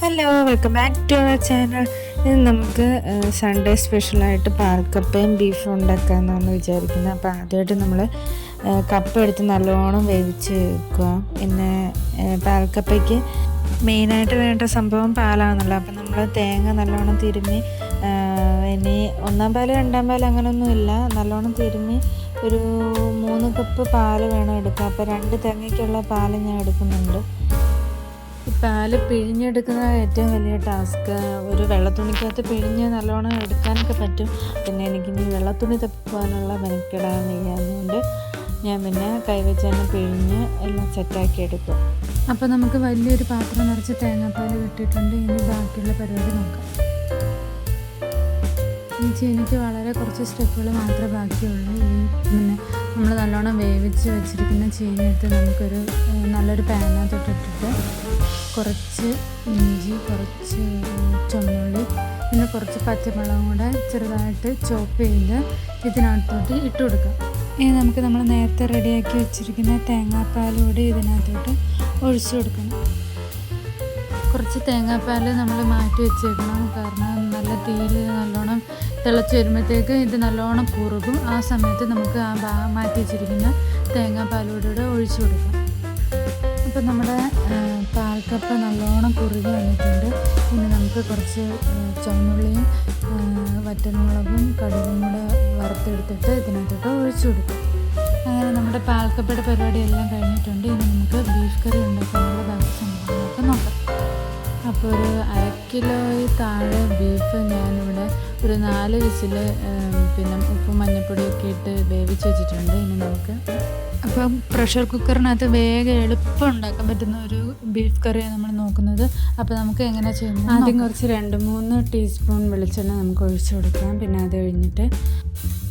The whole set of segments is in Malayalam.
Hello, welcome back to our channel. ഇത് നമുക്ക് സൺഡേ സ്പെഷ്യലായിട്ട് പാൽക്കപ്പയും ബീഫും ഉണ്ടാക്കാമെന്നാണ് വിചാരിക്കുന്നത്. അപ്പോൾ ആദ്യമായിട്ട് നമ്മൾ കപ്പ എടുത്ത് നല്ലോണം വേവിച്ച് വെക്കുക. പിന്നെ പാൽക്കപ്പയ്ക്ക് മെയിനായിട്ട് വേണ്ട സംഭവം പാലാണെന്നല്ലോ. അപ്പം നമ്മൾ തേങ്ങ നല്ലോണം തിരുമ്മി, ഇനി 1 പാൽ 2 പാൽ അങ്ങനെയൊന്നുമില്ല, നല്ലോണം തിരുമ്മി ഒരു 3 കപ്പ് പാല് വേണം എടുക്കുക. അപ്പോൾ 2 തേങ്ങയ്ക്കുള്ള പാൽ ഞാൻ എടുക്കുന്നുണ്ട്. ഈ പാല് പിഴിഞ്ഞെടുക്കുന്ന ഏറ്റവും വലിയ ടാസ്ക്. ഒരു വെള്ളത്തുണിക്കകത്ത് പിഴിഞ്ഞ് നല്ലോണം എടുക്കാനൊക്കെ പറ്റും. പിന്നെ എനിക്കിനി വെള്ളത്തുണി തപ്പാനുള്ള മെനക്കെടാൻ വയ്യാതുകൊണ്ട് ഞാൻ പിന്നെ കൈവച്ച് തന്നെ പിഴിഞ്ഞ് എല്ലാം സെറ്റാക്കി എടുക്കും. അപ്പോൾ നമുക്ക് വലിയൊരു പാത്രം നിറച്ച് തേങ്ങാപ്പാൽ കിട്ടിയിട്ടുണ്ട്. ഇനി ബാക്കിയുള്ള പരിപാടി നോക്കാം. ഈ ചീനിക്ക് വളരെ കുറച്ച് സ്റ്റെപ്പുകൾ മാത്രമേ ബാക്കിയുള്ളൂ. പിന്നെ നമ്മൾ നല്ലോണം വേവിച്ച് വെച്ചിരിക്കുന്ന ചീനി എടുത്ത് നമുക്കൊരു നല്ലൊരു പാനകത്തോട്ടിട്ടിട്ട് കുറച്ച് ഇഞ്ചി, കുറച്ച് ചുമന്നുള്ളി, പിന്നെ കുറച്ച് പച്ചമുളകും കൂടെ ചെറുതായിട്ട് ചോപ്പ് ചെയ്ത് ഇതിനകത്തോട്ട് ഇട്ട് കൊടുക്കാം. ഇനി നമുക്ക് നമ്മൾ നേരത്തെ റെഡിയാക്കി വെച്ചിരിക്കുന്ന തേങ്ങാപ്പാലൂടെ ഇതിനകത്തോട്ട് ഒഴിച്ചു കൊടുക്കണം. കുറച്ച് തേങ്ങാപ്പാൽ നമ്മൾ മാറ്റി വെച്ചേക്കണം, കാരണം നല്ല തീയിൽ നല്ലോണം തിളച്ച് വരുമ്പോഴത്തേക്ക് ഇത് നല്ലോണം കുറുകും. ആ സമയത്ത് നമുക്ക് ആ മാറ്റി വെച്ചിരിക്കുന്ന തേങ്ങാപ്പാലൂടെ ഒഴിച്ചു കൊടുക്കാം. അപ്പോൾ നമ്മുടെ പാൽക്കപ്പ നല്ലോണം കുറുകി വന്നിട്ടുണ്ട്. ഇനി നമുക്ക് കുറച്ച് ചുവന്നുള്ളിയും വറ്റൽമുളകും കടുകും കൂടെ വറുത്തെടുത്തിട്ട് ഇതിനകത്തോട്ട് ഒഴിച്ചു കൊടുക്കും. അങ്ങനെ നമ്മുടെ പാൽക്കപ്പയുടെ പരിപാടി എല്ലാം കഴിഞ്ഞിട്ടുണ്ട്. ഇനി നമുക്ക് ബീഫ് കറി ഉണ്ടാക്കാനുള്ള ബാക്കി സംഭവങ്ങളൊക്കെ നോക്കാം. അപ്പോൾ ഒരു 1/2 കിലോയിൽ താഴെ ബീഫ് ഞാനിവിടെ ഒരു 4 വിസിൽ പിന്നെ ഉപ്പും മഞ്ഞൾപ്പൊടിയൊക്കെ ഇട്ട് വേവിച്ച് വെച്ചിട്ടുണ്ട്. ഇനി നമുക്ക് അപ്പം പ്രഷർ കുക്കറിനകത്ത് വേഗം എളുപ്പം ഉണ്ടാക്കാൻ പറ്റുന്ന ഒരു ബീഫ് കറിയാണ് നമ്മൾ നോക്കുന്നത്. അപ്പോൾ നമുക്ക് എങ്ങനെ ചെയ്യുന്നത്? ആദ്യം കുറച്ച് 2-3 ടീസ്പൂൺ വെളിച്ചെണ്ണ നമുക്ക് ഒഴിച്ചു കൊടുക്കാം. പിന്നെ അത് കഴിഞ്ഞിട്ട്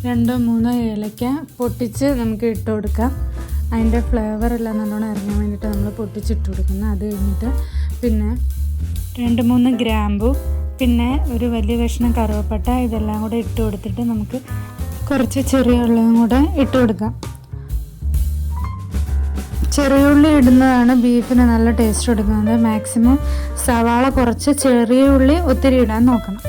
2-3 ഏലക്ക പൊട്ടിച്ച് നമുക്ക് ഇട്ട് കൊടുക്കാം. അതിൻ്റെ ഫ്ലേവറെല്ലാം നല്ലോണം ഇറങ്ങാൻ വേണ്ടിയിട്ട് നമ്മൾ പൊട്ടിച്ചിട്ട് കൊടുക്കുന്നത്. അത് കഴിഞ്ഞിട്ട് പിന്നെ 2-3 ഗ്രാമ്പു, പിന്നെ ഒരു വലിയ കഷ്ണം കറുവപ്പട്ട, ഇതെല്ലാം കൂടെ ഇട്ട് കൊടുത്തിട്ട് നമുക്ക് കുറച്ച് ചെറിയ ഉള്ളിയും കൂടെ ഇട്ട് കൊടുക്കാം. ചെറിയ ഉള്ളി ഇടുന്നതാണ് ബീഫിന് നല്ല ടേസ്റ്റ് കൊടുക്കുന്നത്. മാക്സിമം സവാള കുറച്ച്, ചെറിയ ഉള്ളി ഒത്തിരി ഇടാൻ നോക്കണം.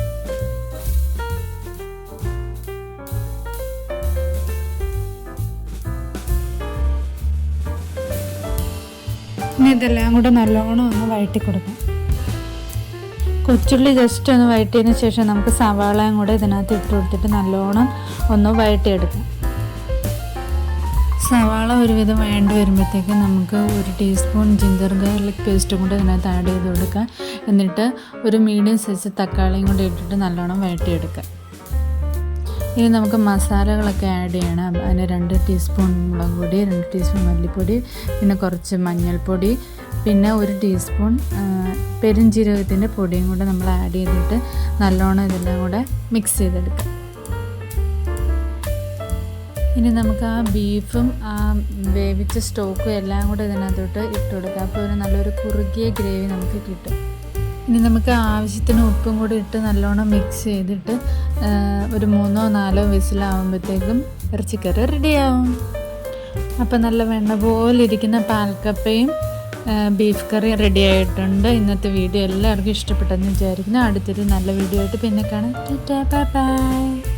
ഇനി ഇതെല്ലാം കൂടെ നല്ലോണം ഒന്ന് വഴറ്റി കൊടുക്കാം. കൊച്ചുള്ളി ജസ്റ്റ് ഒന്ന് വഴറ്റിയതിന് ശേഷം നമുക്ക് സവാളയും കൂടെ ഇതിനകത്ത് ഇട്ട് കൊടുത്തിട്ട് നല്ലോണം ഒന്ന് വഴറ്റിയെടുക്കാം. സവാള ഒരുവിധം വേണ്ടി വരുമ്പോഴത്തേക്ക് നമുക്ക് 1 ടീസ്പൂൺ ജിഞ്ചർ ഗാർലിക് പേസ്റ്റും കൂടെ ഇതിനകത്ത് ആഡ് ചെയ്ത് കൊടുക്കാം. എന്നിട്ട് ഒരു മീഡിയം സൈസ് തക്കാളിയും കൂടെ ഇട്ടിട്ട് നല്ലോണം വഴറ്റിയെടുക്കാം. ഇനി നമുക്ക് മസാലകളൊക്കെ ആഡ് ചെയ്യണം. അതിന് 2 ടീസ്പൂൺ മുളക് പൊടി, 2 ടീസ്പൂൺ മല്ലിപ്പൊടി, പിന്നെ കുറച്ച് മഞ്ഞൾപ്പൊടി, പിന്നെ 1 ടീസ്പൂൺ പെരുംജീരകത്തിൻ്റെ പൊടിയും കൂടെ നമ്മൾ ആഡ് ചെയ്തിട്ട് നല്ലോണം ഇതെല്ലാം കൂടെ മിക്സ് ചെയ്തെടുക്കാം. ഇനി നമുക്ക് ആ ബീഫും ആ വേവിച്ച സ്റ്റോക്കും എല്ലാം കൂടെ ഇതിനകത്തോട്ട് ഇട്ട് കൊടുക്കാം. അപ്പോൾ ഒരു നല്ലൊരു കുറുകിയ ഗ്രേവി നമുക്ക് കിട്ടും. ഇനി നമുക്ക് ആവശ്യത്തിന് ഉപ്പും കൂടി ഇട്ട് നല്ലോണം മിക്സ് ചെയ്തിട്ട് ഒരു 3-4 വിസിലാവുമ്പോഴത്തേക്കും ഇറച്ചിക്കറി റെഡിയാവും. അപ്പോൾ നല്ല വെണ്ണ പോലെ ഇരിക്കുന്ന പാൽക്കപ്പയും ബീഫ് കറി റെഡി ആയിട്ടുണ്ട്. ഇന്നത്തെ വീഡിയോ എല്ലാവർക്കും ഇഷ്ടപ്പെട്ടെന്ന് വിചാരിക്കുന്നു. അടുത്തൊരു നല്ല വീഡിയോ ആയിട്ട് പിന്നെ കാണാം. Bye bye.